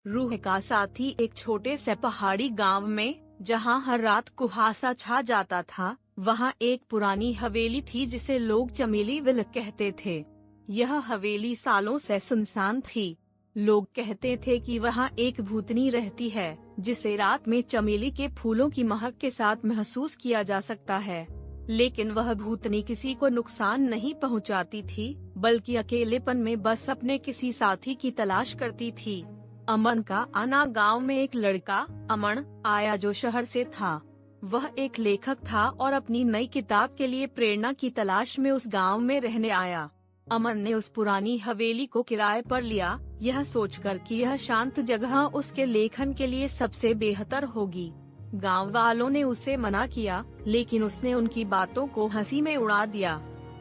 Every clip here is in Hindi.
रूह का साथी एक छोटे से पहाड़ी गांव में, जहां हर रात कुहासा छा जाता था, वहां एक पुरानी हवेली थी जिसे लोग चमेली विल कहते थे। यह हवेली सालों से सुनसान थी। लोग कहते थे कि वहां एक भूतनी रहती है, जिसे रात में चमेली के फूलों की महक के साथ महसूस किया जा सकता है। लेकिन वह भूतनी किसी को नुकसान नहीं पहुंचाती थी, बल्कि अकेलेपन में बस अपने किसी साथी की तलाश करती थी। अमन का आना। गांव में एक लड़का अमन आया जो शहर से था। वह एक लेखक था और अपनी नई किताब के लिए प्रेरणा की तलाश में उस गांव में रहने आया। अमन ने उस पुरानी हवेली को किराए पर लिया, यह सोचकर कि यह शांत जगह उसके लेखन के लिए सबसे बेहतर होगी। गांव वालों ने उसे मना किया, लेकिन उसने उनकी बातों को हंसी में उड़ा दिया।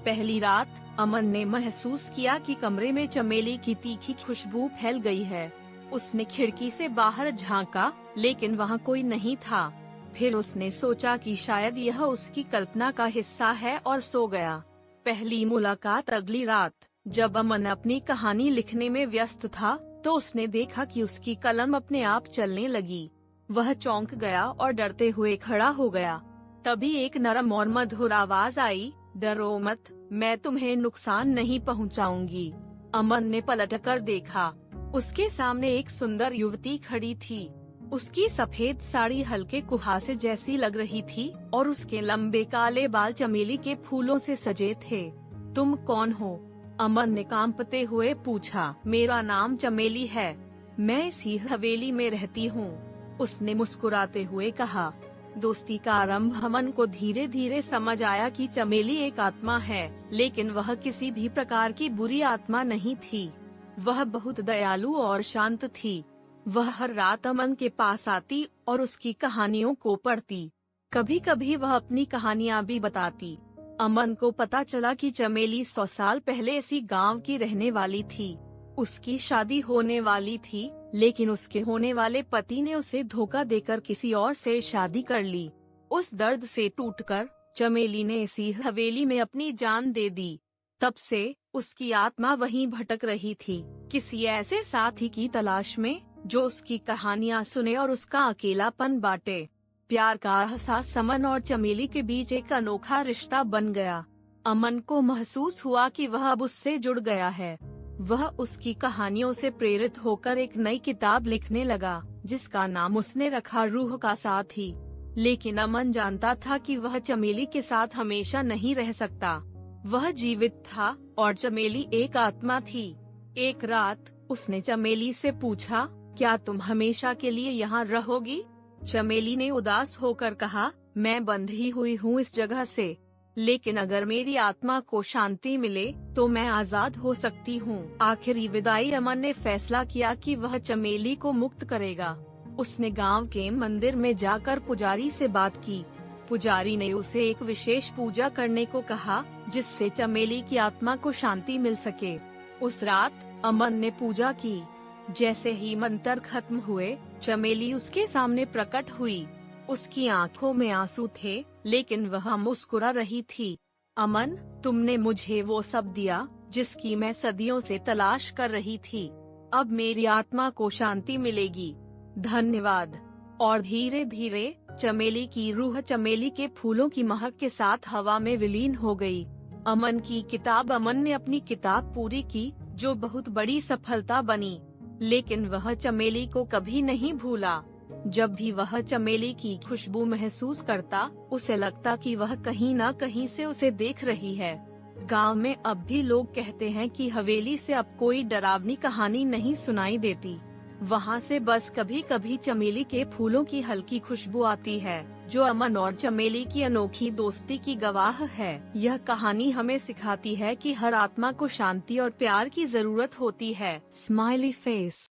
पहली रात अमन ने महसूस किया कि कमरे में चमेली की तीखी खुशबू फैल गई है। उसने खिड़की से बाहर झांका, लेकिन वहां कोई नहीं था। फिर उसने सोचा कि शायद यह उसकी कल्पना का हिस्सा है और सो गया। पहली मुलाकात अगली रात, जब अमन अपनी कहानी लिखने में व्यस्त था, तो उसने देखा कि उसकी कलम अपने आप चलने लगी। वह चौंक गया और डरते हुए खड़ा हो गया। तभी एक नरम और मधुर आवाज आई, डरो मत, मैं तुम्हें नुकसान नहीं पहुंचाऊंगी। अमन ने पलटकर देखा। उसके सामने एक सुंदर युवती खड़ी थी। उसकी सफेद साड़ी हल्के कुहासे जैसी लग रही थी और उसके लंबे काले बाल चमेली के फूलों से सजे थे। तुम कौन हो? अमन ने कांपते हुए पूछा। मेरा नाम चमेली है, मैं इसी हवेली में रहती हूँ, उसने मुस्कुराते हुए कहा। दोस्ती का आरंभ। अमन को धीरे धीरे समझ आया कि चमेली एक आत्मा है, लेकिन वह किसी भी प्रकार की बुरी आत्मा नहीं थी। वह बहुत दयालु और शांत थी। वह हर रात अमन के पास आती और उसकी कहानियों को पढ़ती। कभी कभी वह अपनी कहानियाँ भी बताती। अमन को पता चला कि चमेली 100 साल पहले इसी गांव की रहने वाली थी। उसकी शादी होने वाली थी, लेकिन उसके होने वाले पति ने उसे धोखा देकर किसी और से शादी कर ली। उस दर्द से टूटकर चमेली ने इसी हवेली में अपनी जान दे दी। तब से उसकी आत्मा वहीं भटक रही थी, किसी ऐसे साथी की तलाश में जो उसकी कहानियां सुने और उसका अकेलापन बांटे। प्यार का एहसास अमन और चमेली के बीच एक अनोखा रिश्ता बन गया। अमन को महसूस हुआ कि वह अब उससे जुड़ गया है। वह उसकी कहानियों से प्रेरित होकर एक नई किताब लिखने लगा, जिसका नाम उसने रखा रूह का साथी। लेकिन अमन जानता था कि वह चमेली के साथ हमेशा नहीं रह सकता। वह जीवित था और चमेली एक आत्मा थी। एक रात उसने चमेली से पूछा, क्या तुम हमेशा के लिए यहाँ रहोगी? चमेली ने उदास होकर कहा, मैं बंधी हुई हूँ इस जगह से, लेकिन अगर मेरी आत्मा को शांति मिले तो मैं आजाद हो सकती हूँ। आखिरी विदाई अमन ने फैसला किया कि वह चमेली को मुक्त करेगा। उसने गांव के मंदिर में जाकर पुजारी से बात की। पुजारी ने उसे एक विशेष पूजा करने को कहा, जिससे चमेली की आत्मा को शांति मिल सके। उस रात अमन ने पूजा की। जैसे ही मंत्र खत्म हुए, चमेली उसके सामने प्रकट हुई। उसकी आंखों में आंसू थे, लेकिन वह मुस्कुरा रही थी। अमन, तुमने मुझे वो सब दिया जिसकी मैं सदियों से तलाश कर रही थी। अब मेरी आत्मा को शांति मिलेगी। धन्यवाद। और धीरे धीरे चमेली की रूह चमेली के फूलों की महक के साथ हवा में विलीन हो गई। अमन की किताब। अमन ने अपनी किताब पूरी की, जो बहुत बड़ी सफलता बनी। लेकिन वह चमेली को कभी नहीं भूला। जब भी वह चमेली की खुशबू महसूस करता, उसे लगता कि वह कहीं न कहीं से उसे देख रही है। गांव में अब भी लोग कहते हैं कि हवेली से अब कोई डरावनी कहानी नहीं सुनाई देती। वहां से बस कभी कभी चमेली के फूलों की हल्की खुशबू आती है, जो अमन और चमेली की अनोखी दोस्ती की गवाह है। यह कहानी हमें सिखाती है कि हर आत्मा को शांति और प्यार की जरूरत होती है। Smiley face.